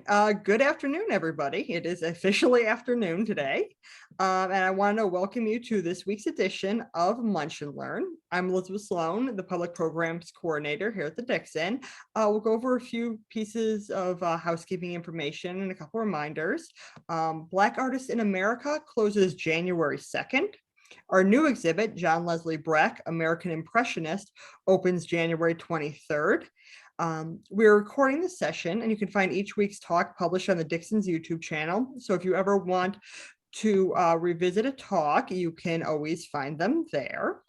Good afternoon, everybody. It is officially afternoon today, and I want to welcome you to this week's edition of Munch and Learn. I'm Elizabeth Sloan, the Public Programs Coordinator here at the Dixon. We'll go over a few pieces of housekeeping information and a couple reminders. Black Artists in America closes January 2nd. Our new exhibit, John Leslie Breck, American Impressionist, opens January 23rd. We're recording this session, and you can find each week's talk published on the Dixon's YouTube channel. So if you ever want to revisit a talk, you can always find them there.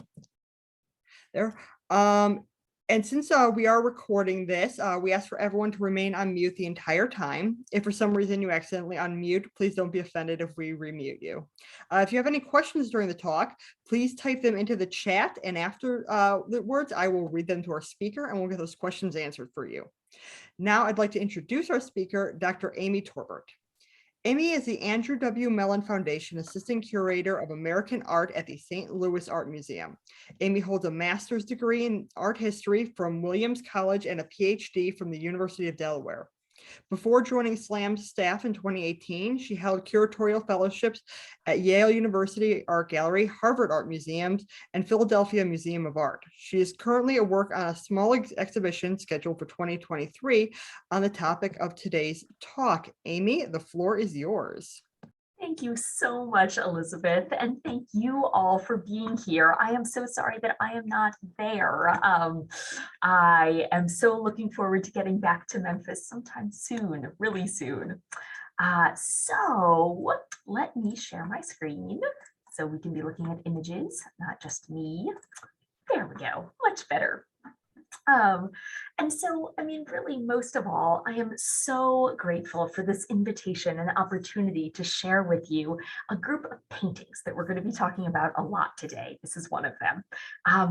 And since we are recording this, we ask for everyone to remain on mute the entire time. If for some reason you accidentally unmute, please don't be offended if we remute you. If you have any questions during the talk, please type them into the chat, and after the words, I will read them to our speaker and we'll get those questions answered for you. Now I'd like to introduce our speaker, Dr. Amy Torbert. Amy is the Andrew W. Mellon Foundation Assistant Curator of American Art at the St. Louis Art Museum. Amy holds a master's degree in art history from Williams College and a PhD from the University of Delaware. Before joining SLAM's staff in 2018, she held curatorial fellowships at Yale University Art Gallery, Harvard Art Museums, and Philadelphia Museum of Art. She is currently at work on a small exhibition scheduled for 2023 on the topic of today's talk. Amy, the floor is yours. Thank you so much, Elizabeth, and thank you all for being here. I am so sorry that I am not there. I am so looking forward to getting back to Memphis sometime soon, really soon. So let me share my screen so we can be looking at images, not just me. There we go, much better. And so, I mean, really, most of all, I am so grateful for this invitation and opportunity to share with you a group of paintings that we're going to be talking about a lot today. This is one of them,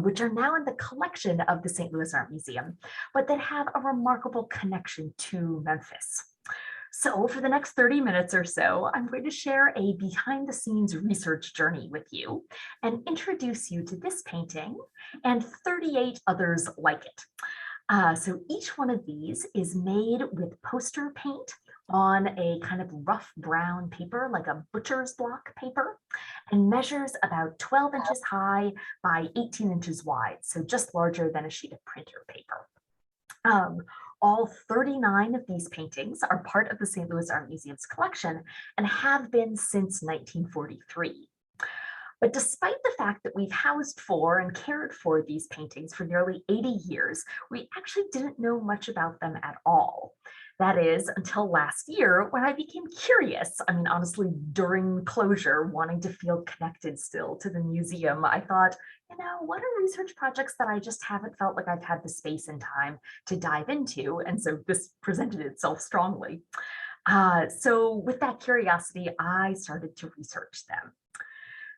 which are now in the collection of the St. Louis Art Museum, but that have a remarkable connection to Memphis. So for the next 30 minutes or so, I'm going to share a behind the scenes research journey with you and introduce you to this painting and 38 others like it. So each one of these is made with poster paint on a kind of rough brown paper, like a butcher's block paper, and measures about 12 inches high by 18 inches wide, so just larger than a sheet of printer paper. All 39 of these paintings are part of the St. Louis Art Museum's collection and have been since 1943. But despite the fact that we've housed for and cared for these paintings for nearly 80 years, we actually didn't know much about them at all. That is, until last year when I became curious. I mean, honestly, during closure, wanting to feel connected still to the museum, I thought, you know, what are research projects that I just haven't felt like I've had the space and time to dive into? And so this presented itself strongly. So with that curiosity, I started to research them.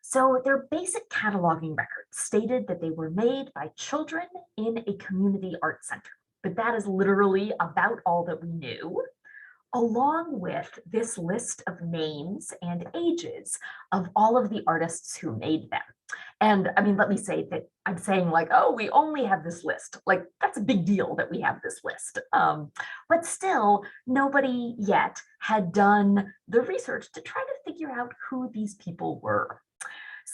So their basic cataloging records stated that they were made by children in a community art center. But that is literally about all that we knew, along with this list of names and ages of all of the artists who made them. And I mean, let me say that I'm saying like, oh, we only have this list. Like, that's a big deal that we have this list. But still, nobody yet had done the research to try to figure out who these people were.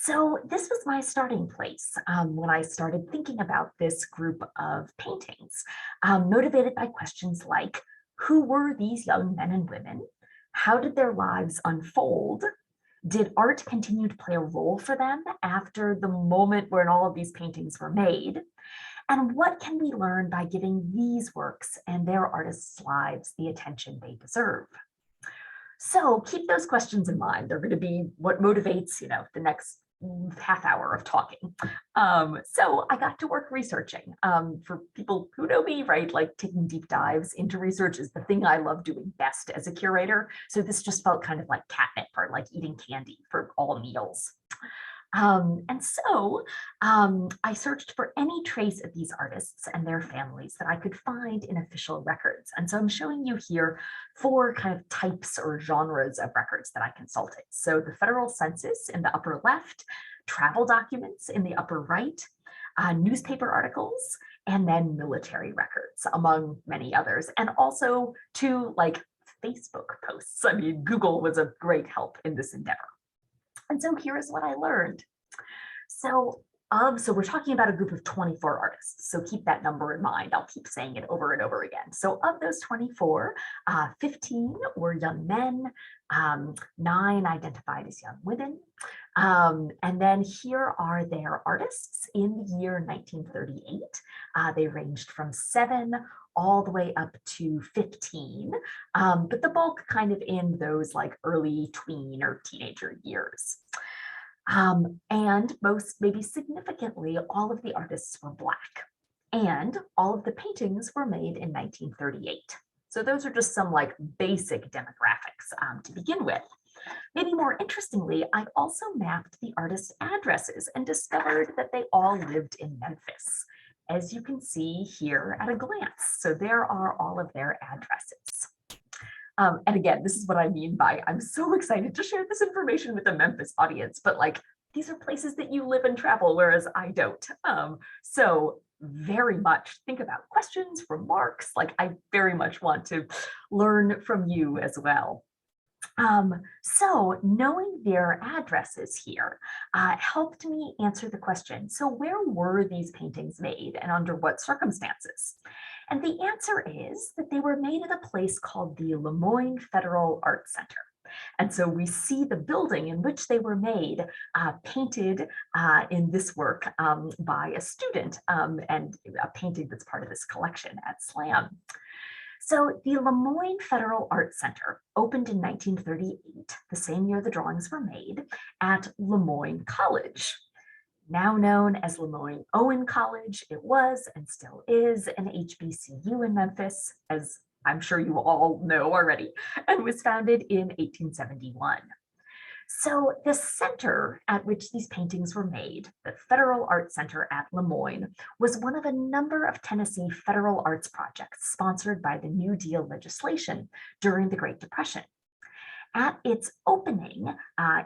So this was my starting place when I started thinking about this group of paintings, motivated by questions like, who were these young men and women? How did their lives unfold? Did art continue to play a role for them after the moment when all of these paintings were made? And what can we learn by giving these works and their artists' lives the attention they deserve? So keep those questions in mind. They're going to be what motivates, you know, the next half hour of talking. So I got to work researching. For people who know me, right, like taking deep dives into research is the thing I love doing best as a curator. So this just felt kind of like catnip or like eating candy for all meals. And so I searched for any trace of these artists and their families that I could find in official records. And so I'm showing you here 4 kind of types or genres of records that I consulted. So the federal census in the upper left, travel documents in the upper right, newspaper articles, and then military records, among many others. And also 2 like Facebook posts. I mean, Google was a great help in this endeavor. And so here is what I learned. So we're talking about a group of 24 artists. So keep that number in mind. I'll keep saying it over and over again. So of those 24, 15 were young men, 9 identified as young women. And then here are their artists in the year 1938. They ranged from 7 all the way up to 15, but the bulk kind of in those like early tween or teenager years. And most, maybe significantly, all of the artists were Black, and all of the paintings were made in 1938. So those are just some like basic demographics to begin with. Maybe more interestingly, I also mapped the artists' addresses and discovered that they all lived in Memphis, as you can see here at a glance. So there are all of their addresses. And again, this is what I mean by I'm so excited to share this information with the Memphis audience, but like these are places that you live and travel, whereas I don't. So very much think about questions, remarks, like I very much want to learn from you as well. So knowing their addresses here helped me answer the question, so where were these paintings made and under what circumstances? And the answer is that they were made at a place called the LeMoyne Federal Art Center. And so we see the building in which they were made painted in this work by a student and a painting that's part of this collection at SLAM. So the LeMoyne Federal Art Center opened in 1938, the same year the drawings were made, at LeMoyne College. Now known as LeMoyne Owen College, it was and still is an HBCU in Memphis, as I'm sure you all know already, and was founded in 1871. So the center at which these paintings were made, the Federal Art Center at LeMoyne, was one of a number of Tennessee federal arts projects sponsored by the New Deal legislation during the Great Depression. At its opening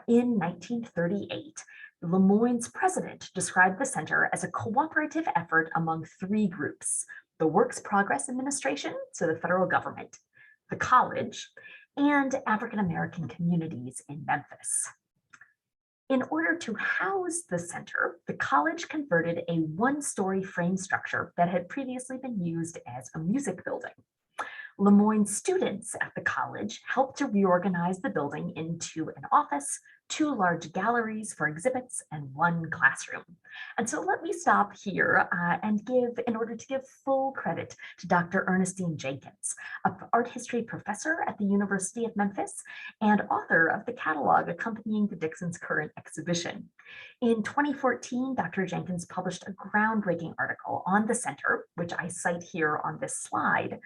in 1938, LeMoyne's president described the center as a cooperative effort among 3 groups: the Works Progress Administration, so the federal government, the college, and African American communities in Memphis. In order to house the center, the college converted a 1-story frame structure that had previously been used as a music building. LeMoyne students at the college helped to reorganize the building into an office, 2 large galleries for exhibits, and 1 classroom. And so let me stop here in order to give full credit to Dr. Ernestine Jenkins, an art history professor at the University of Memphis and author of the catalog accompanying the Dixon's current exhibition. In 2014, Dr. Jenkins published a groundbreaking article on the center, which I cite here on this slide,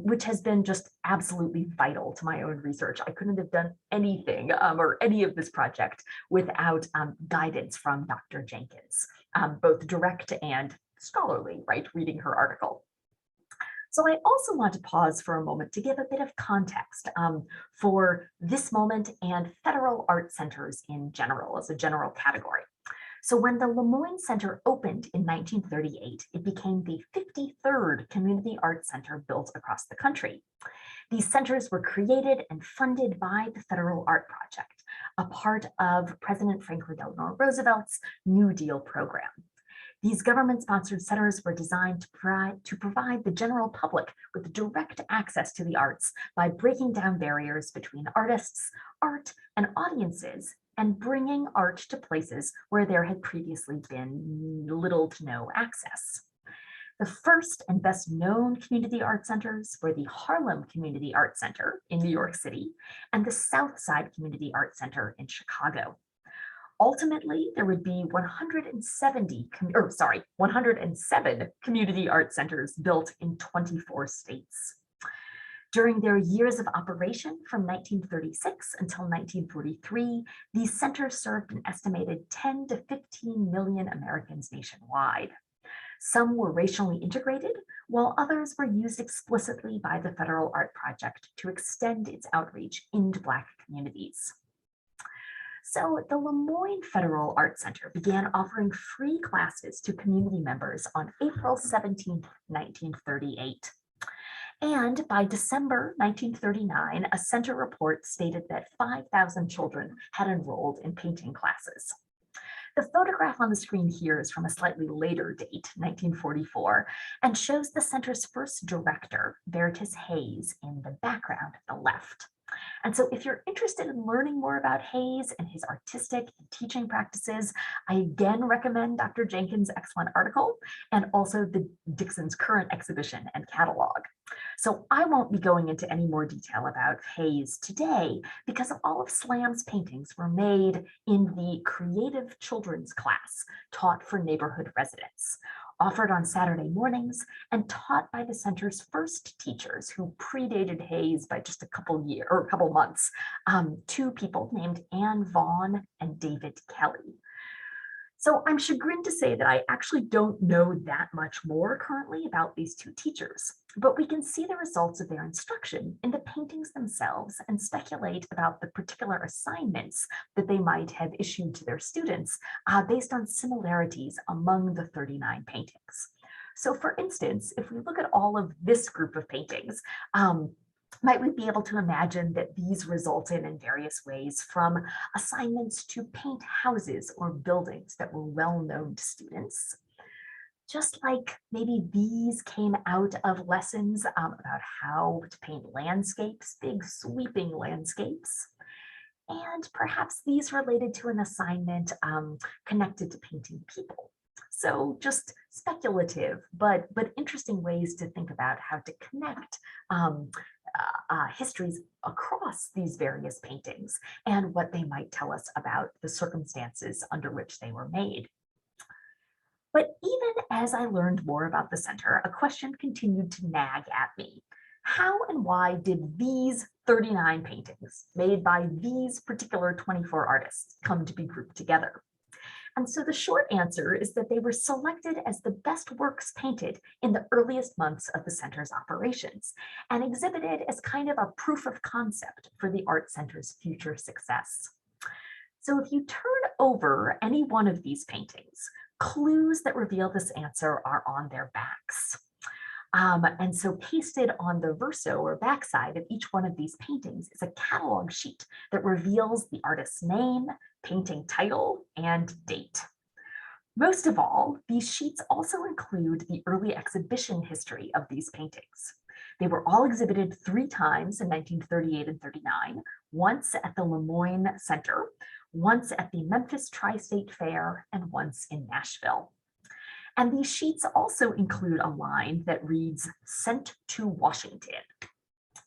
which has been just absolutely vital to my own research. I couldn't have done anything or any of this project without guidance from Dr. Jenkins, both direct and scholarly, right, reading her article. So I also want to pause for a moment to give a bit of context for this moment and federal art centers in general, as a general category. So when the LeMoyne Center opened in 1938, it became the 53rd community art center built across the country. These centers were created and funded by the Federal Art Project, a part of President Franklin Delano Roosevelt's New Deal program. These government-sponsored centers were designed to provide the general public with direct access to the arts by breaking down barriers between artists, art, and audiences, and bringing art to places where there had previously been little to no access. The first and best known community art centers were the Harlem Community Art Center in New York City and the Southside Community Art Center in Chicago. Ultimately, there would be 107 community art centers built in 24 states. During their years of operation from 1936 until 1943, these centers served an estimated 10 to 15 million Americans nationwide. Some were racially integrated, while others were used explicitly by the Federal Art Project to extend its outreach into Black communities. So the LeMoyne Federal Art Center began offering free classes to community members on April 17, 1938. And by December 1939, a center report stated that 5,000 children had enrolled in painting classes. The photograph on the screen here is from a slightly later date, 1944, and shows the center's first director, Veritas Hayes, in the background at the left. And so if you're interested in learning more about Hayes and his artistic and teaching practices, I again recommend Dr. Jenkins' excellent article and also the Dixon's current exhibition and catalog. So I won't be going into any more detail about Hayes today because all of Slam's paintings were made in the creative children's class taught for neighborhood residents, offered on Saturday mornings and taught by the center's first teachers who predated Hayes by just a couple months, two people named Anne Vaughn and David Kelly. So I'm chagrined to say that I actually don't know that much more currently about these two teachers, but we can see the results of their instruction in the paintings themselves and speculate about the particular assignments that they might have issued to their students based on similarities among the 39 paintings. So for instance, if we look at all of this group of paintings, might we be able to imagine that these resulted in various ways from assignments to paint houses or buildings that were well known to students? Just like maybe these came out of lessons about how to paint landscapes, big sweeping landscapes. And perhaps these related to an assignment connected to painting people. So just speculative, but interesting ways to think about how to connect histories across these various paintings and what they might tell us about the circumstances under which they were made. But even as I learned more about the center, a question continued to nag at me. How and why did these 39 paintings made by these particular 24 artists come to be grouped together? And so the short answer is that they were selected as the best works painted in the earliest months of the center's operations and exhibited as kind of a proof of concept for the art center's future success. So if you turn over any one of these paintings, clues that reveal this answer are on their backs. And so pasted on the verso or backside of each one of these paintings is a catalog sheet that reveals the artist's name, painting title, and date. Most of all, these sheets also include the early exhibition history of these paintings. They were all exhibited 3 times in 1938 and 39, once at the LeMoyne Center, once at the Memphis Tri-State Fair, and once in Nashville. And these sheets also include a line that reads, "Sent to Washington."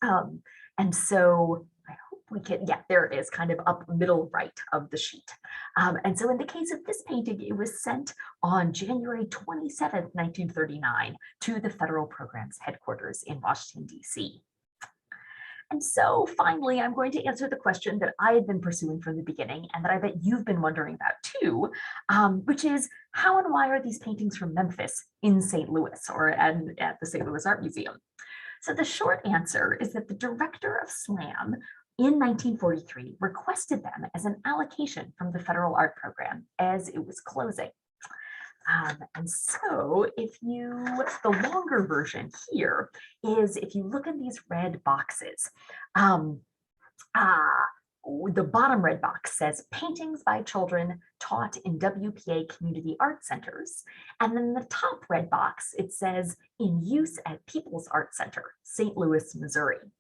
And so I hope we can, yeah, there it is, kind of up middle right of the sheet. And so in the case of this painting, it was sent on January 27th, 1939 to the federal program's headquarters in Washington, D.C. And so finally, I'm going to answer the question that I had been pursuing from the beginning and that I bet you've been wondering about too, which is how and why are these paintings from Memphis in St. Louis or at the St. Louis Art Museum? So the short answer is that the director of SLAM in 1943 requested them as an allocation from the federal art program as it was closing. And so the longer version here is if you look at these red boxes, the bottom red box says paintings by children taught in WPA community art centers. And then the top red box, it says in use at People's Art Center, St. Louis, Missouri.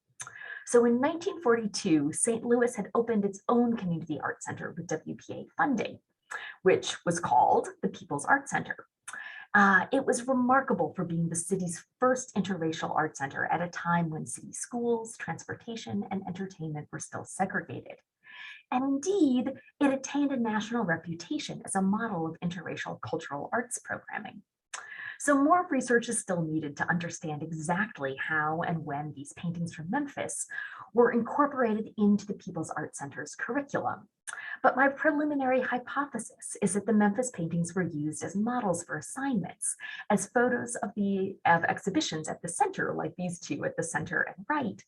So in 1942, St. Louis had opened its own community art center with WPA funding, which was called the People's Art Center. It was remarkable for being the city's first interracial art center at a time when city schools, transportation, and entertainment were still segregated. And indeed, it attained a national reputation as a model of interracial cultural arts programming. So more research is still needed to understand exactly how and when these paintings from Memphis were incorporated into the People's Art Center's curriculum. But my preliminary hypothesis is that the Memphis paintings were used as models for assignments, as photos of exhibitions at the center, like these two at the center and right,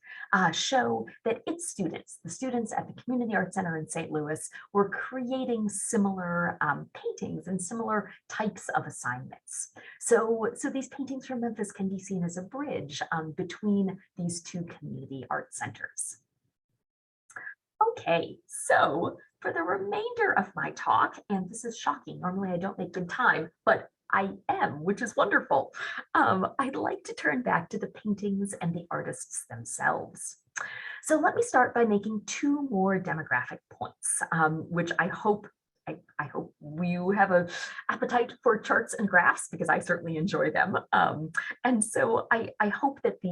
show that its students, the students at the Community Arts Center in St. Louis, were creating similar paintings and similar types of assignments. So these paintings from Memphis can be seen as a bridge between these two community art centers. Okay, so for the remainder of my talk, and this is shocking, normally I don't make good time, but I am, which is wonderful. I'd like to turn back to the paintings and the artists themselves. So let me start by making two more demographic points, which I hope you have an appetite for charts and graphs because I certainly enjoy them. And so I hope that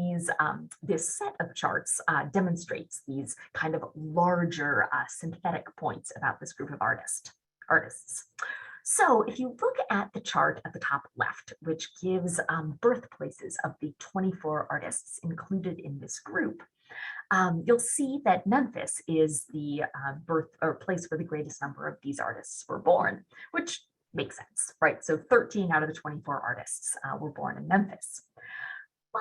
this set of charts demonstrates these kind of larger synthetic points about this group of artists. So if you look at the chart at the top left, which gives birthplaces of the 24 artists included in this group, you'll see that Memphis is the birth or place where the greatest number of these artists were born, which makes sense, right? So 13 out of the 24 artists were born in Memphis.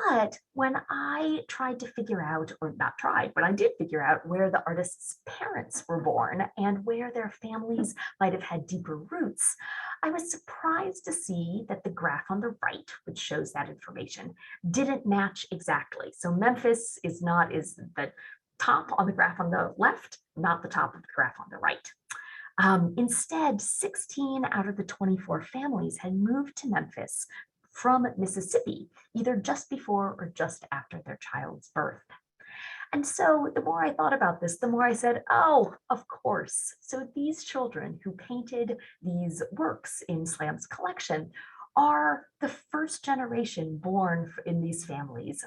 But when I tried to figure out, or not tried, but I did figure out where the artists' parents were born and where their families might have had deeper roots, I was surprised to see that the graph on the right, which shows that information, didn't match exactly. So Memphis is the top on the graph on the left, not the top of the graph on the right. Instead, 16 out of the 24 families had moved to Memphis from Mississippi, either just before or just after their child's birth. And so the more I thought about this, the more I said, oh, of course. So these children who painted these works in Slam's collection are the first generation born in these families,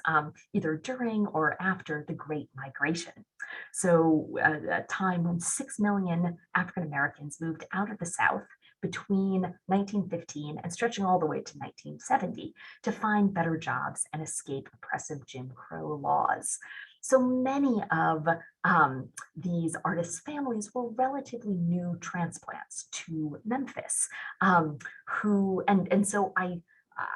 either during or after the Great Migration. So a time when 6 million African Americans moved out of the South between 1915 and stretching all the way to 1970 to find better jobs and escape oppressive Jim Crow laws. So many of these artists' families were relatively new transplants to Memphis, and so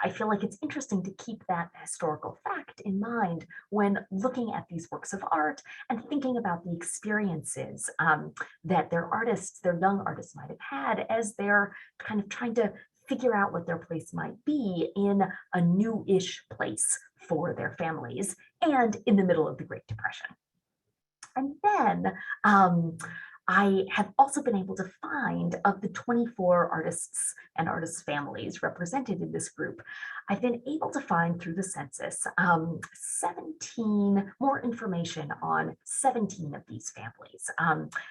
I feel like it's interesting to keep that historical fact in mind when looking at these works of art and thinking about the experiences that their young artists might have had as they're kind of trying to figure out what their place might be in a new-ish place for their families and in the middle of the Great Depression. And then I have also been able to find, of the 24 artists and artists' families represented in this group, I've been able to find through the census 17 more information on 17 of these families,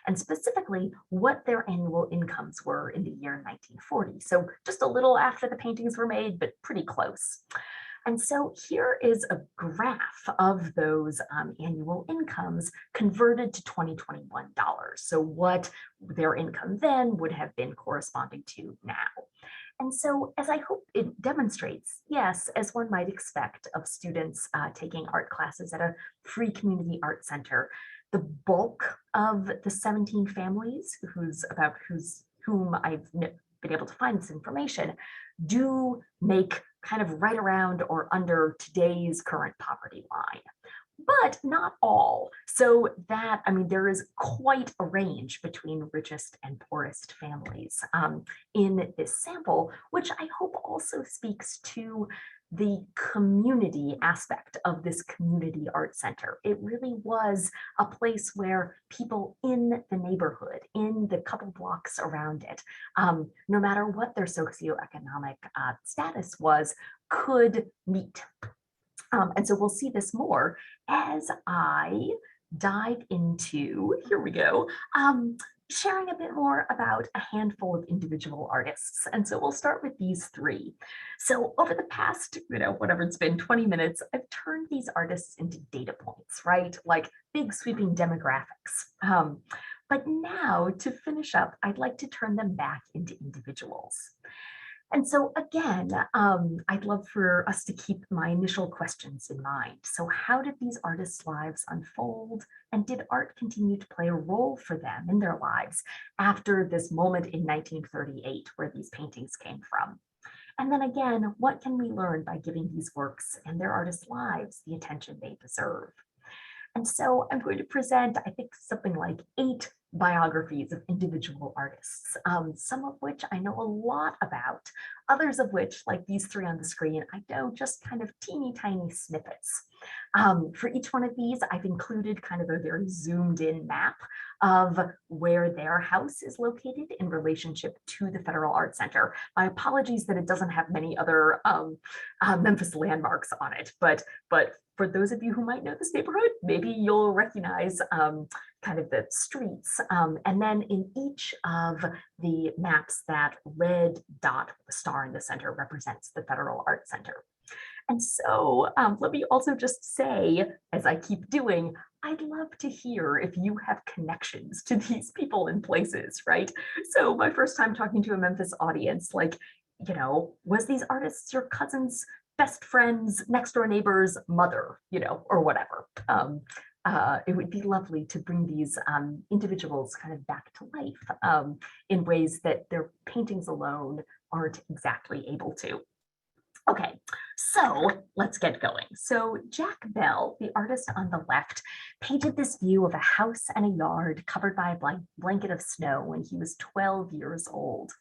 and specifically what their annual incomes were in the year 1940. So just a little after the paintings were made, but pretty close. And so here is a graph of those annual incomes converted to 2021 dollars. So what their income then would have been corresponding to now. And so, as I hope it demonstrates, yes, as one might expect of students taking art classes at a free community art center, the bulk of the 17 families whom I've been able to find this information do make kind of right around or under today's current poverty line, but not all. So that, I mean, there is quite a range between richest and poorest families in this sample, which I hope also speaks to the community aspect of this community art center. It really was a place where people in the neighborhood, in the couple blocks around it, no matter what their socioeconomic status was, could meet. And so we'll see this more as I dive into, here we go, sharing a bit more about a handful of individual artists. And so we'll start with these three. So over the past, whatever it's been, 20 minutes, I've turned these artists into data points, right? Like big sweeping demographics. But now to finish up, I'd like to turn them back into individuals. And so again, I'd love for us to keep my initial questions in mind. So how did these artists' lives unfold? And did art continue to play a role for them in their lives after this moment in 1938 where these paintings came from? And then again, what can we learn by giving these works and their artists' lives the attention they deserve? And so I'm going to present, I think, something like 8 biographies of individual artists, some of which I know a lot about, others of which, like these 3 on the screen, I know just kind of teeny tiny snippets. For each one of these, I've included kind of a very zoomed in map of where their house is located in relationship to the Federal Art Center. My apologies that it doesn't have many other Memphis landmarks on it, but for those of you who might know this neighborhood, maybe you'll recognize kind of the streets. And then in each of the maps, that red dot with the star in the center represents the Federal Art Center. And so let me also just say, as I keep doing, I'd love to hear if you have connections to these people and places, right? So my first time talking to a Memphis audience, like, you know, was these artists your cousins, best friends, next door neighbor's mother, you know, or whatever. It would be lovely to bring these individuals kind of back to life in ways that their paintings alone aren't exactly able to. Okay, so let's get going. So Jack Bell, the artist on the left, painted this view of a house and a yard covered by a blanket of snow when he was 12 years old.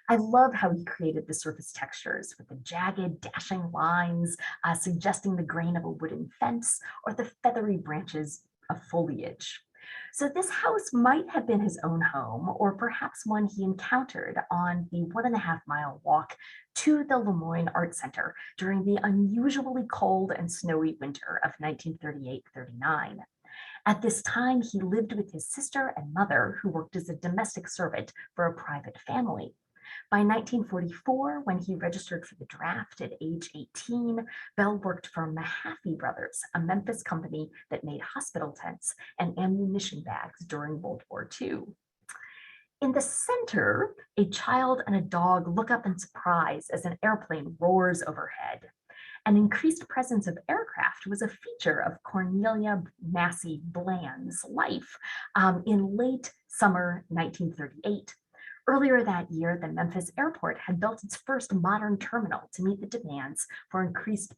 I love how he created the surface textures with the jagged, dashing lines, suggesting the grain of a wooden fence or the feathery branches of foliage. So this house might have been his own home, or perhaps one he encountered on the 1.5-mile walk to the LeMoyne Art Center during the unusually cold and snowy winter of 1938-39. At this time, he lived with his sister and mother, who worked as a domestic servant for a private family. By 1944, when he registered for the draft at age 18, Bell worked for Mahaffey Brothers, a Memphis company that made hospital tents and ammunition bags during World War II. In the center, a child and a dog look up in surprise as an airplane roars overhead. An increased presence of aircraft was a feature of Cornelia Massey Bland's life in late summer 1938. Earlier that year, the Memphis airport had built its first modern terminal to meet the demands for increased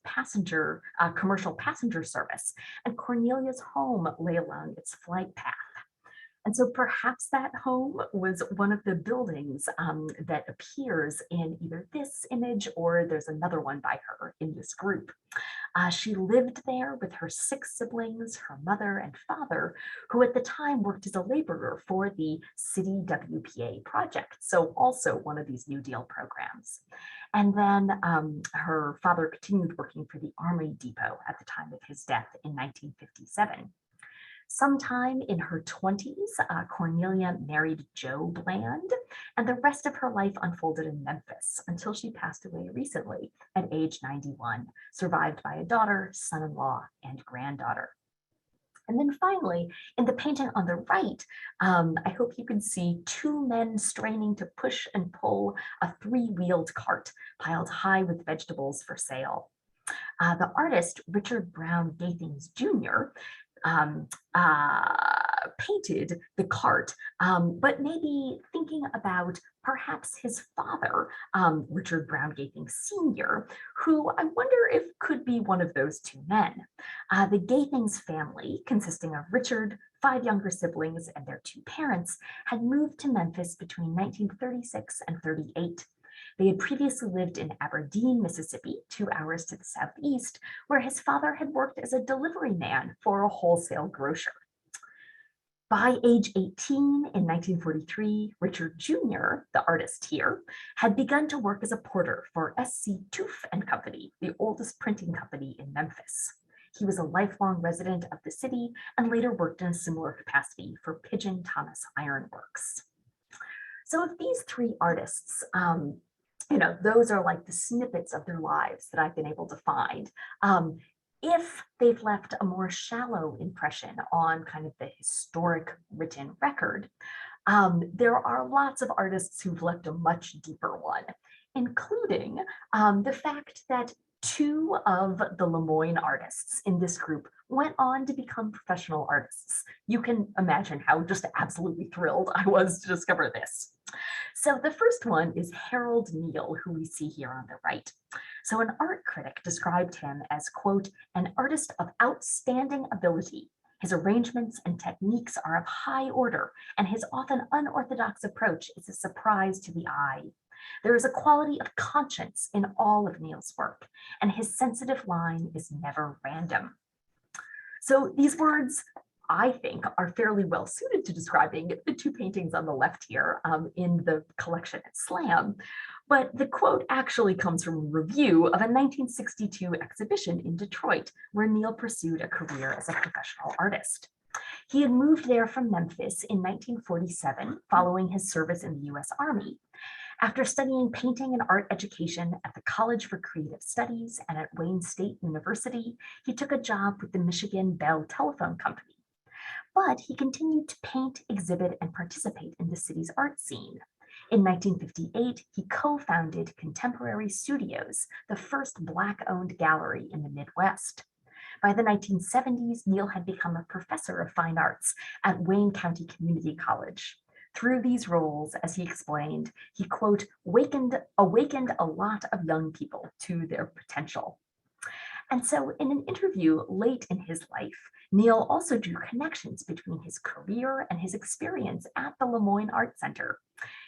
commercial passenger service, and Cornelia's home lay along its flight path. And so perhaps that home was one of the buildings that appears in either this image or there's another one by her in this group. She lived there with her 6 siblings, her mother and father, who at the time worked as a laborer for the City WPA project, so also one of these New Deal programs. And then her father continued working for the Army Depot at the time of his death in 1957. Sometime in her 20s, Cornelia married Joe Bland, and the rest of her life unfolded in Memphis until she passed away recently at age 91, survived by a daughter, son-in-law, and granddaughter. And then finally, in the painting on the right, I hope you can see 2 men straining to push and pull a 3-wheeled cart piled high with vegetables for sale. The artist, Richard Brown Gathings Jr., painted the cart, but maybe thinking about perhaps his father, Richard Brown Gathings Sr., who I wonder if could be one of those 2 men. The Gathings family, consisting of Richard, 5 younger siblings, and their 2 parents, had moved to Memphis between 1936 and 38. They had previously lived in Aberdeen, Mississippi, 2 hours to the southeast, where his father had worked as a delivery man for a wholesale grocer. By age 18 in 1943, Richard Jr., the artist here, had begun to work as a porter for S.C. Toof and Company, the oldest printing company in Memphis. He was a lifelong resident of the city and later worked in a similar capacity for Pigeon Thomas Iron Works. So of these 3 artists, those are like the snippets of their lives that I've been able to find. If they've left a more shallow impression on kind of the historic written record, there are lots of artists who've left a much deeper one, including the fact that two of the LeMoyne artists in this group went on to become professional artists. You can imagine how just absolutely thrilled I was to discover this. So the first one is Harold Neal, who we see here on the right. So an art critic described him as, quote, an artist of outstanding ability. His arrangements and techniques are of high order, and his often unorthodox approach is a surprise to the eye. There is a quality of conscience in all of Neal's work, and his sensitive line is never random. So these words, I think, are fairly well suited to describing the two paintings on the left here in the collection at SLAM. But the quote actually comes from a review of a 1962 exhibition in Detroit, where Neal pursued a career as a professional artist. He had moved there from Memphis in 1947, following his service in the US Army. After studying painting and art education at the College for Creative Studies and at Wayne State University, he took a job with the Michigan Bell Telephone Company. But he continued to paint, exhibit, and participate in the city's art scene. In 1958, he co-founded Contemporary Studios, the first Black-owned gallery in the Midwest. By the 1970s, Neal had become a professor of fine arts at Wayne County Community College. Through these roles, as he explained, he, quote, awakened a lot of young people to their potential. And so in an interview late in his life, Neal also drew connections between his career and his experience at the LeMoyne Art Center.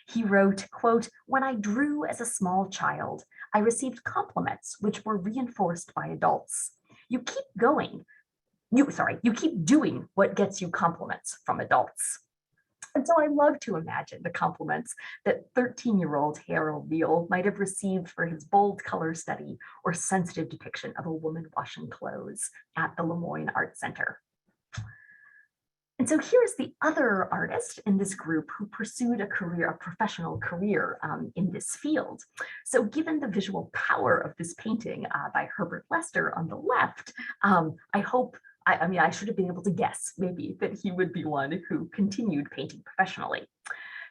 He wrote, quote, when I drew as a small child, I received compliments which were reinforced by adults. You keep doing what gets you compliments from adults. And so I love to imagine the compliments that 13-year-old Harold Neal might have received for his bold color study or sensitive depiction of a woman washing clothes at the LeMoyne Art Center. And so here's the other artist in this group who pursued a professional career in this field. So given the visual power of this painting by Herbert Lester on the left, I should have been able to guess maybe that he would be one who continued painting professionally.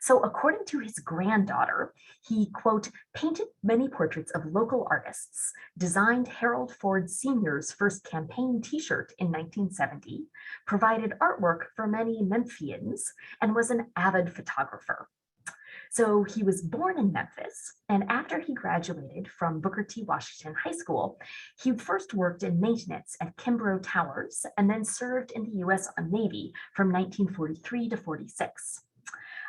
So according to his granddaughter, he, quote, painted many portraits of local artists, designed Harold Ford Sr.'s first campaign t-shirt in 1970, provided artwork for many Memphians, and was an avid photographer. So he was born in Memphis, and after he graduated from Booker T. Washington High School, he first worked in maintenance at Kimbrough Towers and then served in the US Navy from 1943 to 46.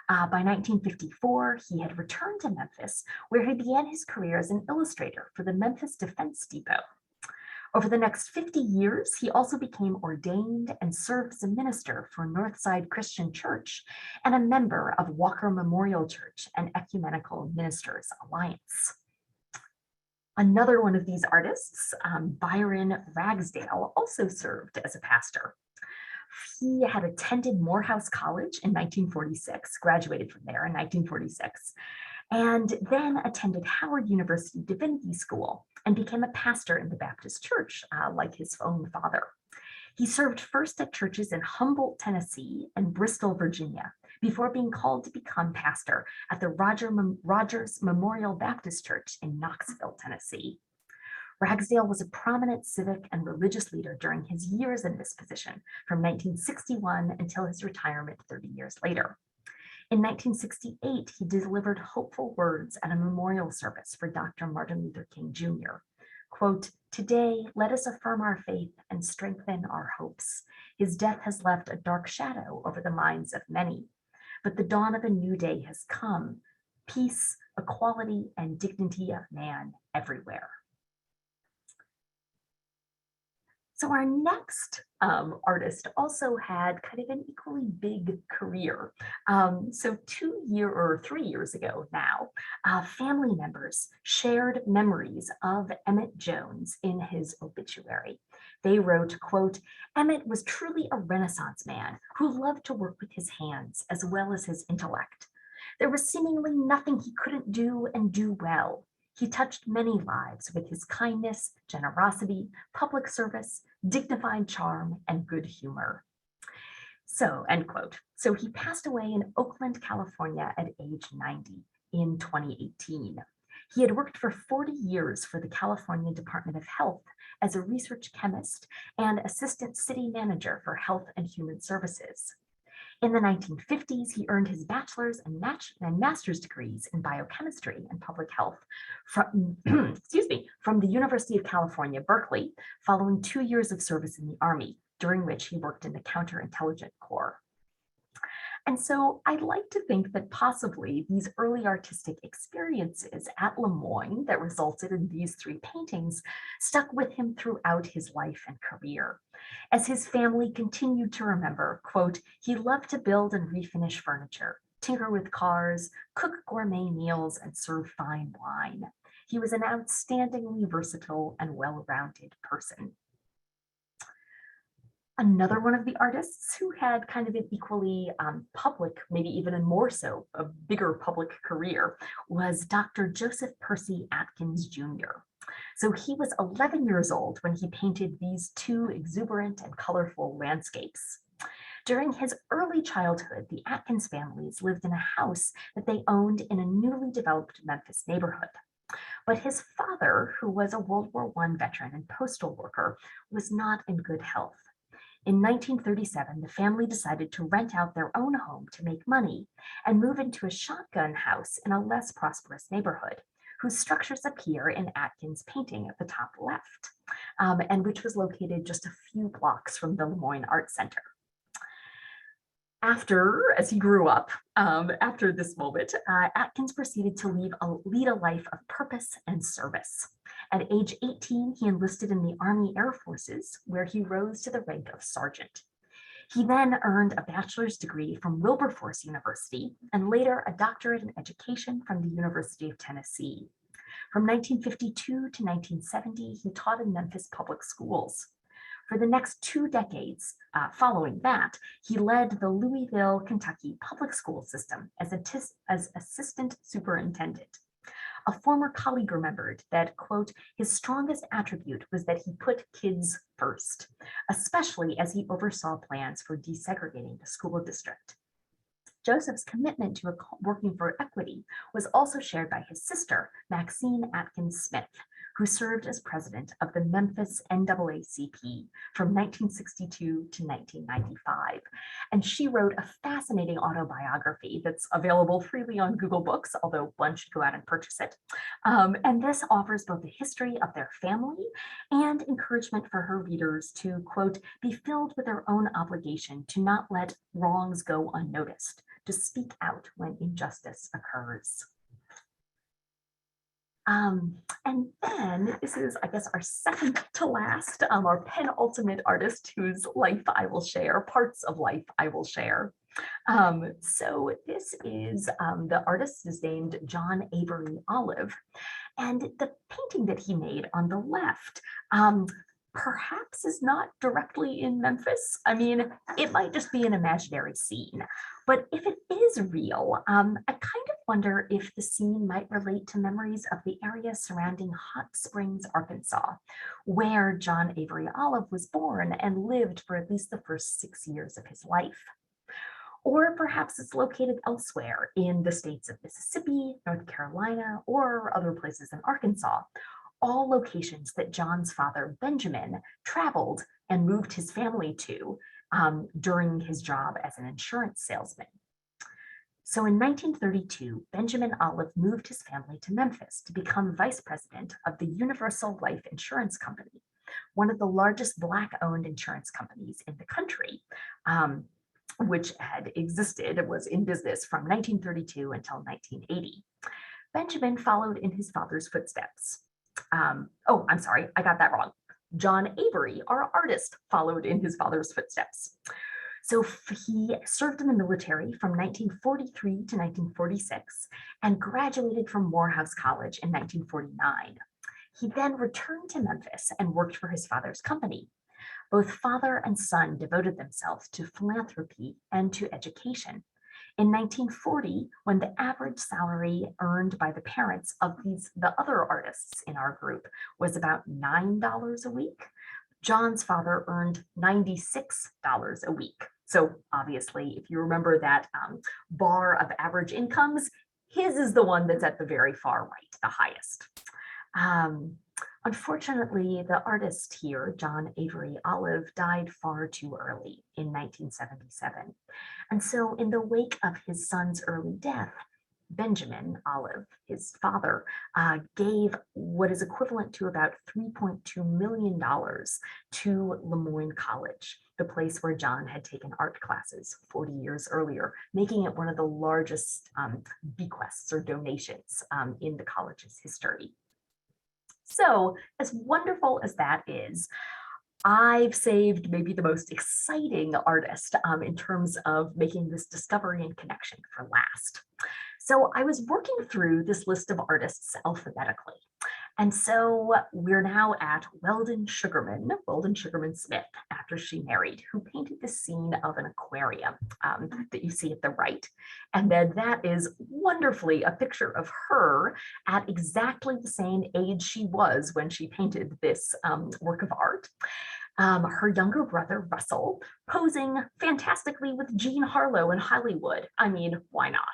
By 1954, he had returned to Memphis, where he began his career as an illustrator for the Memphis Defense Depot. Over the next 50 years, he also became ordained and served as a minister for Northside Christian Church and a member of Walker Memorial Church and Ecumenical Ministers Alliance. Another one of these artists, Byron Ragsdale, also served as a pastor. He had attended Morehouse College in 1946, graduated from there in 1946, and then attended Howard University Divinity School and became a pastor in the Baptist Church, like his own father. He served first at churches in Humboldt, Tennessee and Bristol, Virginia, before being called to become pastor at the Rogers Memorial Baptist Church in Knoxville, Tennessee. Ragsdale was a prominent civic and religious leader during his years in this position, from 1961 until his retirement 30 years later. In 1968, he delivered hopeful words at a memorial service for Dr. Martin Luther King Jr. Quote, today, let us affirm our faith and strengthen our hopes. His death has left a dark shadow over the minds of many, but the dawn of a new day has come. Peace, equality, and dignity of man everywhere. So our next artist also had kind of an equally big career. So 3 years ago now, family members shared memories of Emmett Jones in his obituary. They wrote, quote, Emmett was truly a Renaissance man who loved to work with his hands as well as his intellect. There was seemingly nothing he couldn't do and do well. He touched many lives with his kindness, generosity, public service, dignified charm, and good humor. So, end quote. So he passed away in Oakland, California at age 90 in 2018. He had worked for 40 years for the California Department of Health as a research chemist and assistant city manager for health and human services. In the 1950s, he earned his bachelor's and master's degrees in biochemistry and public health from, from the University of California, Berkeley, following 2 years of service in the Army, during which he worked in the Counterintelligence Corps. And so I'd like to think that possibly these early artistic experiences at LeMoyne that resulted in these 3 paintings stuck with him throughout his life and career. As his family continued to remember, quote, he loved to build and refinish furniture, tinker with cars, cook gourmet meals, and serve fine wine. He was an outstandingly versatile and well-rounded person. Another one of the artists who had kind of an equally public, maybe even a more so, a bigger public career was Dr. Joseph Percy Atkins Jr. So he was 11 years old when he painted these 2 exuberant and colorful landscapes. During his early childhood, the Atkins families lived in a house that they owned in a newly developed Memphis neighborhood. But his father, who was a World War I veteran and postal worker, was not in good health. In 1937, the family decided to rent out their own home to make money and move into a shotgun house in a less prosperous neighborhood, whose structures appear in Atkins' painting at the top left, and which was located just a few blocks from the LeMoyne Art Center. As he grew up, after this moment, Atkins proceeded to lead a life of purpose and service. At age 18, he enlisted in the Army Air Forces, where he rose to the rank of sergeant. He then earned a bachelor's degree from Wilberforce University and later a doctorate in education from the University of Tennessee. From 1952 to 1970, he taught in Memphis public schools. For the next 2 decades following that, he led the Louisville, Kentucky public school system as assistant superintendent. A former colleague remembered that, quote, his strongest attribute was that he put kids first, especially as he oversaw plans for desegregating the school district. Joseph's commitment to working for equity was also shared by his sister, Maxine Atkins Smith, who served as president of the Memphis NAACP from 1962 to 1995. And she wrote a fascinating autobiography that's available freely on Google Books, although one should go out and purchase it. And this offers both the history of their family and encouragement for her readers to, quote, be filled with their own obligation to not let wrongs go unnoticed, to speak out when injustice occurs. And then this is, I guess, our second to last, our penultimate artist whose life I will share, parts of life I will share. So this is, the artist is named John Avery Olive. And the painting that he made on the left, perhaps is not directly in Memphis. I mean, it might just be an imaginary scene, but if it is real, I kind of wonder if the scene might relate to memories of the area surrounding Hot Springs, Arkansas, where John Avery Olive was born and lived for at least the first 6 years of his life. Or perhaps it's located elsewhere in the states of Mississippi, North Carolina, or other places in Arkansas, all locations that John's father, Benjamin, traveled and moved his family to during his job as an insurance salesman. So in 1932, Benjamin Olive moved his family to Memphis to become vice president of the Universal Life Insurance Company, one of the largest Black-owned insurance companies in the country, which had existed, was in business from 1932 until 1980. Benjamin followed in his father's footsteps. Oh, I'm sorry, I got that wrong. John Avery, our artist, followed in his father's footsteps. So he served in the military from 1943 to 1946 and graduated from Morehouse College in 1949. He then returned to Memphis and worked for his father's company. Both father and son devoted themselves to philanthropy and to education. In 1940, when the average salary earned by the parents of the other artists in our group was about $9 a week, John's father earned $96 a week. So obviously, if you remember that bar of average incomes, his is the one that's at the very far right, the highest. Um, Unfortunately, the artist here, John Avery Olive, died far too early in 1977. And so in the wake of his son's early death, Benjamin Olive, his father, gave what is equivalent to about $3.2 million to LeMoyne College, the place where John had taken art classes 40 years earlier, making it one of the largest bequests or donations in the college's history. So, as wonderful as that is, I've saved maybe the most exciting artist in terms of making this discovery and connection for last. So I was working through this list of artists alphabetically. And so we're now at Weldon Sugarman Smith, after she married, who painted the scene of an aquarium that you see at the right. And then that is wonderfully a picture of her at exactly the same age she was when she painted this work of art. Her younger brother, Russell, posing fantastically with Jean Harlow in Hollywood. I mean, why not?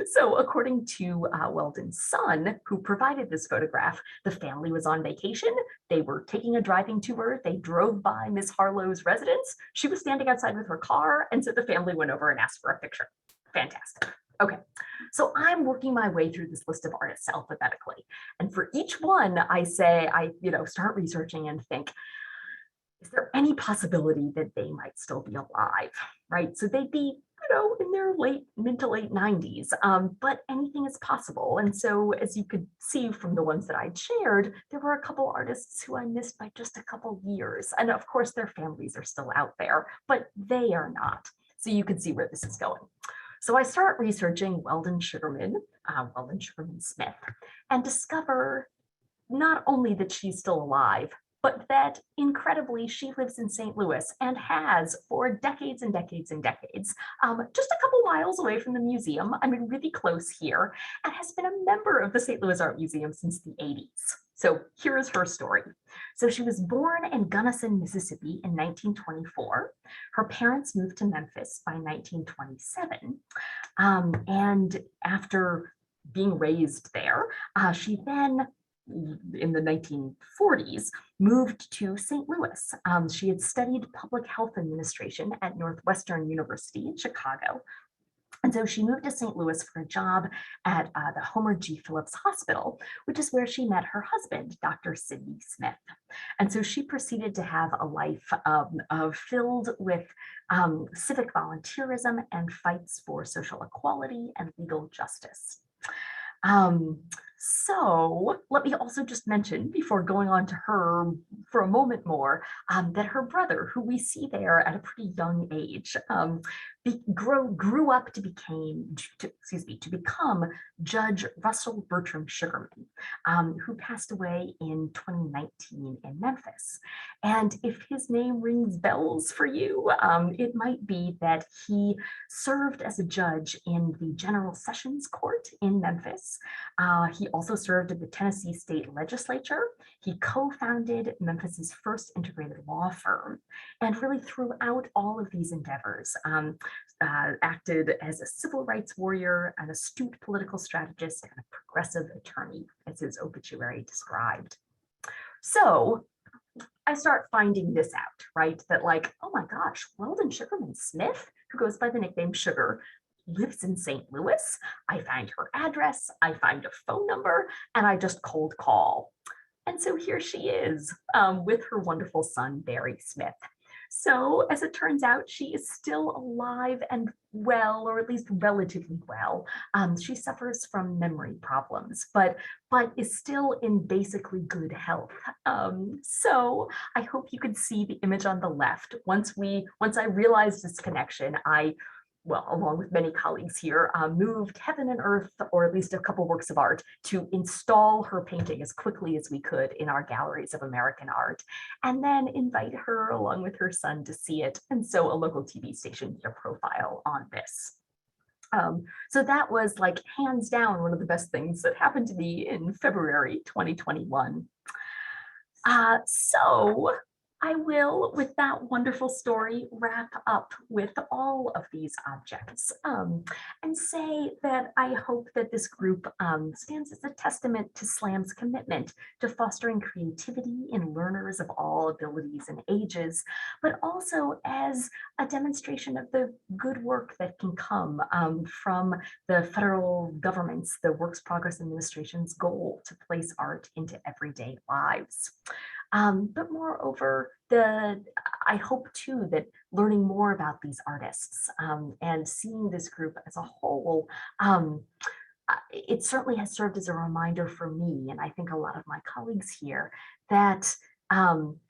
So according to Weldon's son, who provided this photograph, the family was on vacation. They were taking a driving tour. They drove by Miss Harlow's residence. She was standing outside with her car, and so the family went over and asked for a picture. Fantastic. Okay, so I'm working my way through this list of artists alphabetically. And for each one, I start researching and think, is there any possibility that they might still be alive, right? So they'd be, in their mid to late 90s, but anything is possible. And so as you could see from the ones that I'd shared, there were a couple artists who I missed by just a couple years. And of course, their families are still out there, but they are not. So you can see where this is going. So I start researching Weldon Sugarman Smith, and discover not only that she's still alive, but that incredibly she lives in St. Louis and has for decades and decades and decades, just a couple miles away from the museum. I mean, really close here, and has been a member of the St. Louis Art Museum since the 80s. So here is her story. So she was born in Gunnison, Mississippi in 1924. Her parents moved to Memphis by 1927. And after being raised there, she then, in the 1940s, moved to St. Louis. She had studied public health administration at Northwestern University in Chicago. And so she moved to St. Louis for a job at the Homer G. Phillips Hospital, which is where she met her husband, Dr. Sidney Smith. And so she proceeded to have a life filled with civic volunteerism and fights for social equality and legal justice. So let me also just mention, before going on to her for a moment more, that her brother, who we see there at a pretty young age, grew up to become Judge Russell Bertram Sugarman, who passed away in 2019 in Memphis. And if his name rings bells for you, it might be that he served as a judge in the General Sessions Court in Memphis. He also served in the Tennessee State Legislature. He co-founded Memphis's first integrated law firm, and really throughout all of these endeavors, acted as a civil rights warrior, an astute political strategist, and a progressive attorney, as his obituary described. So I start finding this out, right? That oh my gosh, Weldon Sugarman Smith, who goes by the nickname Sugar, lives in St. Louis. I find her address, I find a phone number, and I just cold call. And so here she is with her wonderful son, Barry Smith. So as it turns out, she is still alive and well, or at least relatively well. She suffers from memory problems, but is still in basically good health. So I hope you could see the image on the left. Once I realized this connection, along with many colleagues here, moved heaven and earth, or at least a couple works of art, to install her painting as quickly as we could in our galleries of American art, and then invite her along with her son to see it. And so a local TV station did a profile on this. So that was hands down one of the best things that happened to me in February 2021. So I will, with that wonderful story, wrap up with all of these objects and say that I hope that this group stands as a testament to SLAM's commitment to fostering creativity in learners of all abilities and ages, but also as a demonstration of the good work that can come from the federal government's, the Works Progress Administration's goal to place art into everyday lives. But moreover, I hope too that learning more about these artists and seeing this group as a whole, it certainly has served as a reminder for me, and I think a lot of my colleagues here, that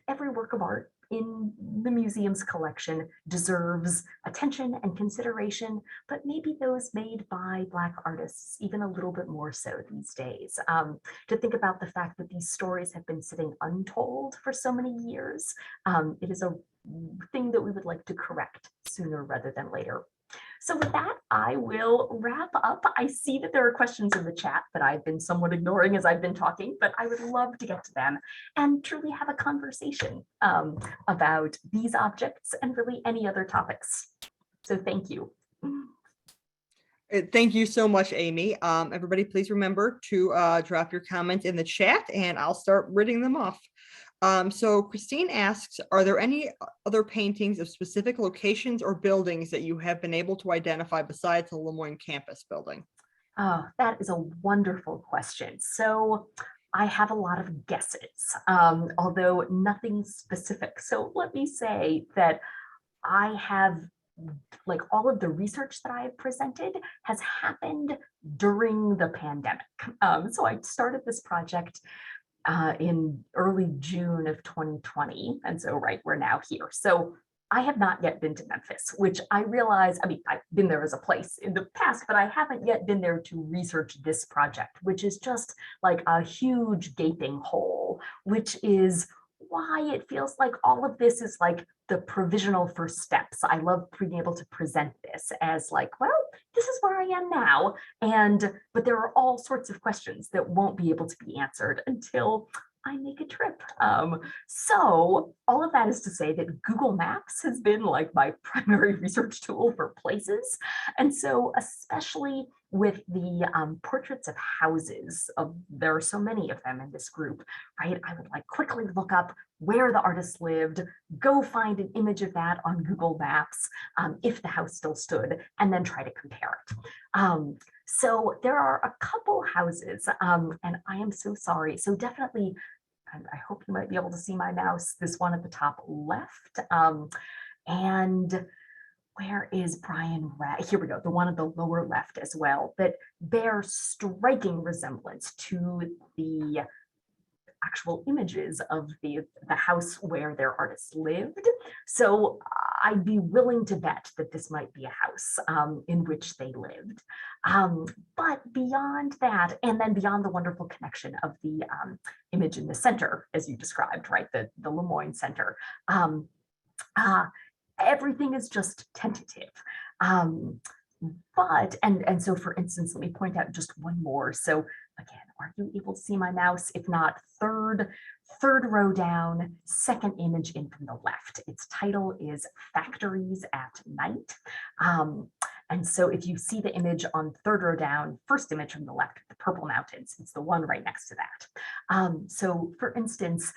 every work of art in the museum's collection deserves attention and consideration, but maybe those made by Black artists even a little bit more so these days. To think about the fact that these stories have been sitting untold for so many years, it is a thing that we would like to correct sooner rather than later. So with that, I will wrap up. I see that there are questions in the chat that I've been somewhat ignoring as I've been talking, but I would love to get to them and truly have a conversation about these objects and really any other topics. So thank you. Thank you so much, Amy. Everybody, please remember to drop your comments in the chat and I'll start reading them off. So Christine asks, are there any other paintings of specific locations or buildings that you have been able to identify besides the LeMoyne campus building? Oh, that is a wonderful question. So I have a lot of guesses, although nothing specific. So let me say that I have, like, all of the research that I have presented has happened during the pandemic. So I started this project in early June of 2020. And so, right, we're now here. So I have not yet been to Memphis, which I realize, I mean, I've been there as a place in the past, but I haven't yet been there to research this project, which is just like a huge gaping hole, which is why it feels like all of this is like the provisional first steps. I love being able to present this as like, well, this is where I am now. But there are all sorts of questions that won't be able to be answered until I make a trip. So all of that is to say that Google Maps has been like my primary research tool for places. And so especially with the portraits of houses, there are so many of them in this group, right? I would like quickly look up where the artist lived, go find an image of that on Google Maps, if the house still stood, and then try to compare it. So there are a couple houses, and I am so sorry. So definitely, I hope you might be able to see my mouse, this one at the top left. And where is Byron Ragsdale? Here we go, the one at the lower left as well, that bear striking resemblance to the actual images of the house where their artist lived. So I'd be willing to bet that this might be a house in which they lived. But beyond that, and then beyond the wonderful connection of the image in the center, as you described, right, the LeMoyne Center, everything is just tentative. And so for instance, let me point out just one more. So again, are you able to see my mouse? If not, third row down, second image in from the left. Its title is Factories at Night. And so if you see the image on third row down, first image from the left, the purple mountains, it's the one right next to that. So for instance,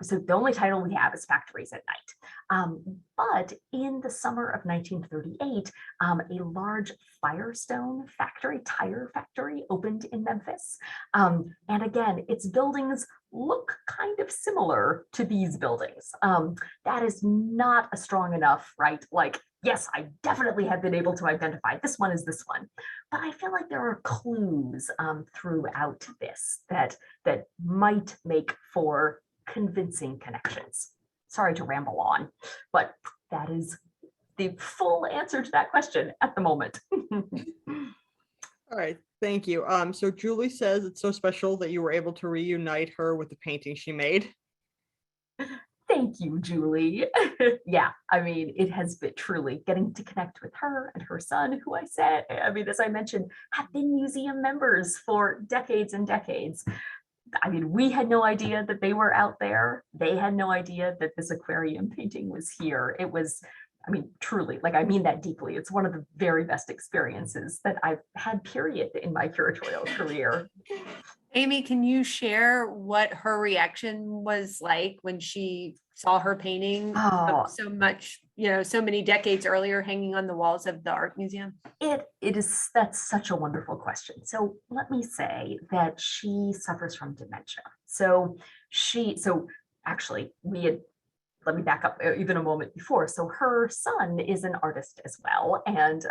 so the only title we have is Factories at Night. But in the summer of 1938, a large Firestone factory, tire factory, opened in Memphis. And again, its buildings look kind of similar to these buildings. That is not a strong enough, right? Like, yes, I definitely have been able to identify this one is this one, but I feel like there are clues throughout this that might make for convincing connections. Sorry to ramble on, but that is the full answer to that question at the moment. All right, thank you. So Julie says it's so special that you were able to reunite her with the painting she made. Thank you, Julie. Yeah, I mean, it has been truly getting to connect with her and her son, who as I mentioned, have been museum members for decades and decades. I mean, we had no idea that they were out there. They had no idea that this aquarium painting was here. It was, I mean, truly, like, I mean that deeply. It's one of the very best experiences that I've had, period, in my curatorial career. Amy, can you share what her reaction was like when she saw her painting so much, so many decades earlier hanging on the walls of the art museum? That's such a wonderful question. So let me say that she suffers from dementia. So actually let me back up even a moment before. So her son is an artist as well, and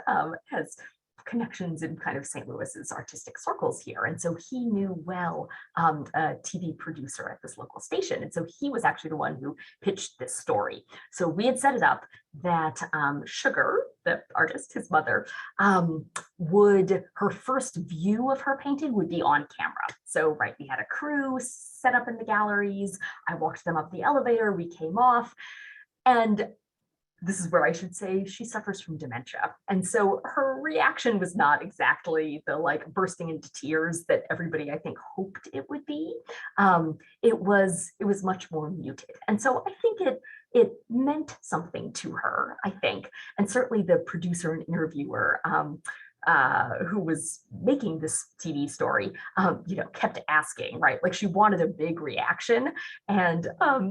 has connections in kind of St. Louis's artistic circles here. And so he knew well a TV producer at this local station. And so he was actually the one who pitched this story. So we had set it up that Sugar, the artist, his mother, her first view of her painting would be on camera. So, right, we had a crew set up in the galleries. I walked them up the elevator, we came off, and this is where I should say she suffers from dementia. And so her reaction was not exactly the like bursting into tears that everybody, I think, hoped it would be. It was much more muted. And so I think it meant something to her, I think. And certainly the producer and interviewer who was making this TV story, kept asking, right? Like, she wanted a big reaction, and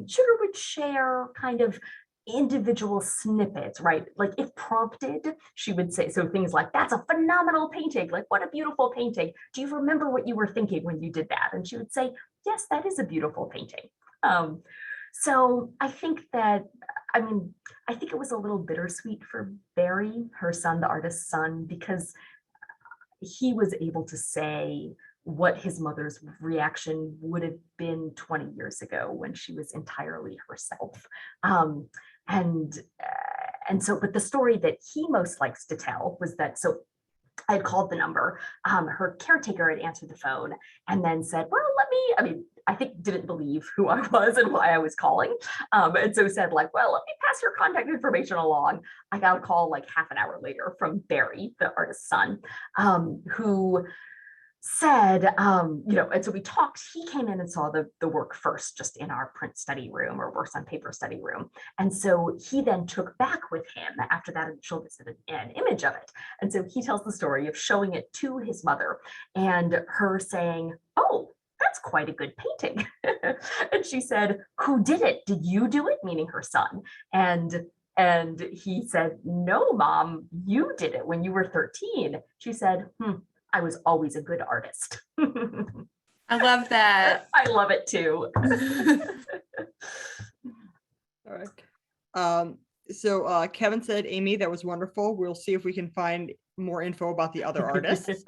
Sugar would share kind of individual snippets, right? Like, if prompted, she would say, so things like, that's a phenomenal painting, like, what a beautiful painting. Do you remember what you were thinking when you did that? And she would say, yes, that is a beautiful painting. So I think I think it was a little bittersweet for Barry, her son, the artist's son, because he was able to say what his mother's reaction would have been 20 years ago when she was entirely herself. But the story that he most likes to tell was that, so I had called the number, her caretaker had answered the phone and then said, well, I think didn't believe who I was and why I was calling. And so said, like, well, let me pass your contact information along. I got a call like half an hour later from Barry, the artist's son, who said, and so we talked. He came in and saw the work first, just in our print study room or works on paper study room. And so he then took back with him after that initial visit an image of it. And so he tells the story of showing it to his mother and her saying, oh, that's quite a good painting. And she said, who did it? Did you do it? Meaning her son. And he said, no, Mom, you did it when you were 13. She said, I was always a good artist. I love that. I love it too. All right. So Kevin said, Amy, that was wonderful. We'll see if we can find more info about the other artists.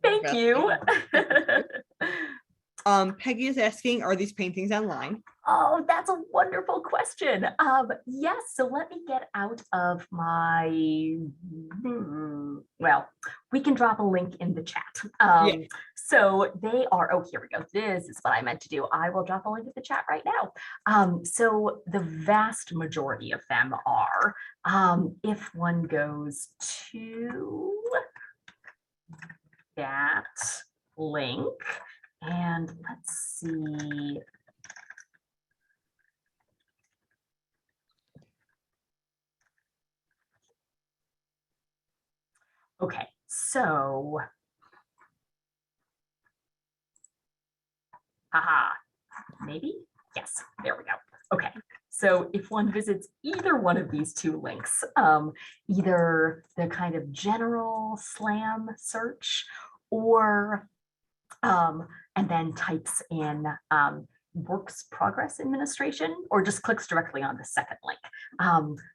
Thank you. Peggy is asking, are these paintings online? Oh, that's a wonderful question. Yes, so let me get out of my, well, we can drop a link in the chat. So they are, oh, here we go. This is what I meant to do. I will drop a link in the chat right now. So the vast majority of them are, if one goes to that link, and let's see. Okay, so, maybe? Yes, there we go. Okay, so if one visits either one of these two links, either the kind of general SLAM search or and then types in Works Progress Administration, or just clicks directly on the second link.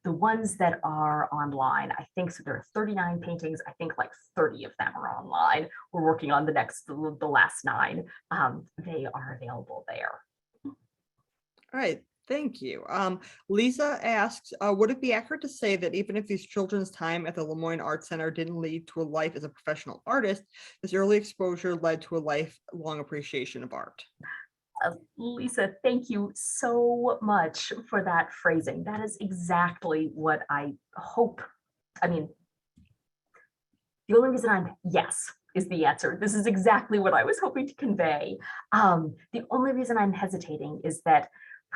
The ones that are online, I think, so there are 39 paintings. I think like 30 of them are online. We're working on the last 9. They are available there. All right. Thank you. Lisa asks, would it be accurate to say that even if these children's time at the LeMoyne Art Center didn't lead to a life as a professional artist, this early exposure led to a lifelong appreciation of art? Lisa, thank you so much for that phrasing. That is exactly what I hope. I mean, the only reason yes, is the answer. This is exactly what I was hoping to convey. The only reason I'm hesitating is that,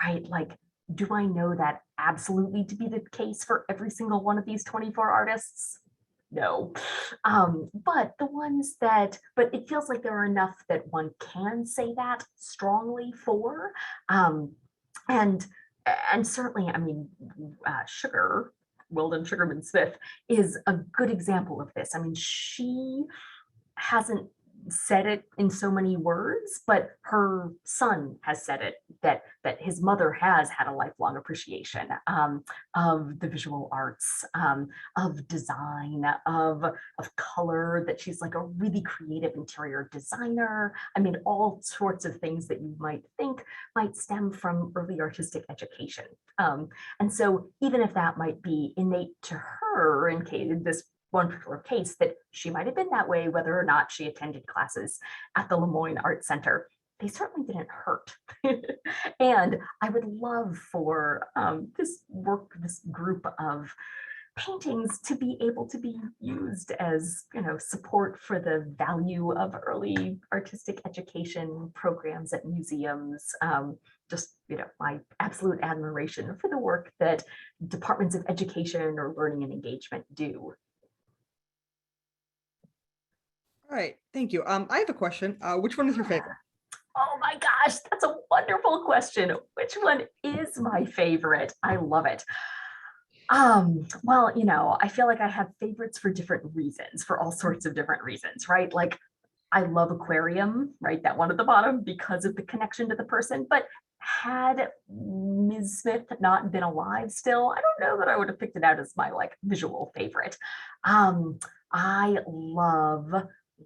right, like, do I know that absolutely to be the case for every single one of these 24 artists? No. But the ones that, but it feels like there are enough that one can say that strongly for. And certainly, I mean, Weldon Sugarman Smith is a good example of this. I mean, she hasn't said it in so many words, but her son has said it, that his mother has had a lifelong appreciation of the visual arts, of design, of color, that she's like a really creative interior designer. I mean, all sorts of things that you might think might stem from early artistic education. And so even if that might be innate to her in this one particular case, that she might have been that way, whether or not she attended classes at the LeMoyne Art Center, they certainly didn't hurt. And I would love for this group of paintings to be able to be used as, support for the value of early artistic education programs at museums. Just, my absolute admiration for the work that departments of education or learning and engagement do. All right, thank you. I have a question. Which one is your favorite? Oh my gosh, that's a wonderful question. Which one is my favorite? I love it. Well, I feel like I have favorites for different reasons, for all sorts of different reasons, right? Like, I love Aquarium, right? That one at the bottom, because of the connection to the person. But had Ms. Smith not been alive still, I don't know that I would have picked it out as my visual favorite. I love,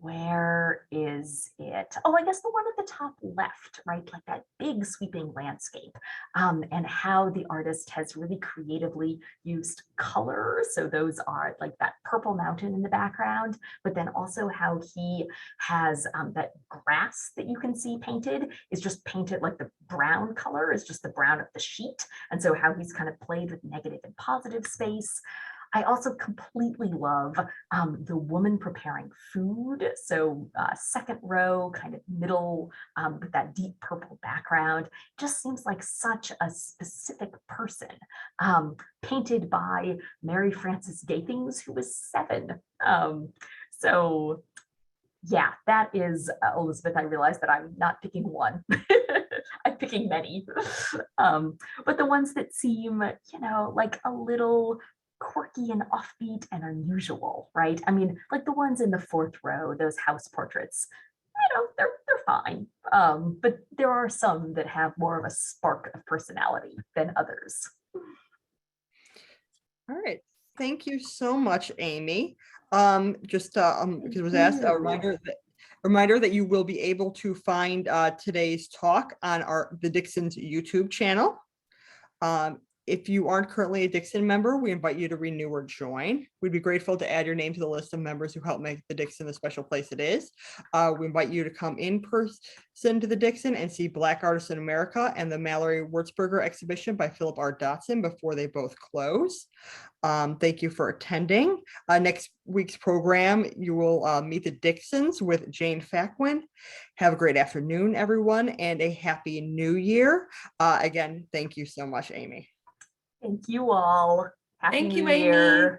where is it? Oh, I guess the one at the top left, right? Like that big sweeping landscape, and how the artist has really creatively used color. So those are like that purple mountain in the background, but then also how he has that grass that you can see painted is just painted like the brown color is just the brown of the sheet. And so how he's kind of played with negative and positive space. I also completely love the woman preparing food. So second row, kind of middle, with that deep purple background, just seems like such a specific person, painted by Mary Frances Gathings, who was 7. So yeah, that is Elizabeth. I realize that I'm not picking one. I'm picking many. But the ones that seem, like a little quirky and offbeat and unusual, right? I mean, like the ones in the 4th row, those house portraits, they're fine. But there are some that have more of a spark of personality than others. All right, thank you so much, Amy. Just because it was asked, a reminder that you will be able to find today's talk on the Dixon's YouTube channel. If you aren't currently a Dixon member, we invite you to renew or join. We'd be grateful to add your name to the list of members who help make the Dixon the special place it is. We invite you to come in person to the Dixon and see Black Artists in America and the Mallory Wurzburger exhibition by Philip R. Dotson before they both close. Thank you for attending. Next week's program, you will meet the Dixons with Jane Fackwin. Have a great afternoon, everyone, and a happy new year. Again, thank you so much, Amy. Thank you all. Happy Thank you, New Year. Amy.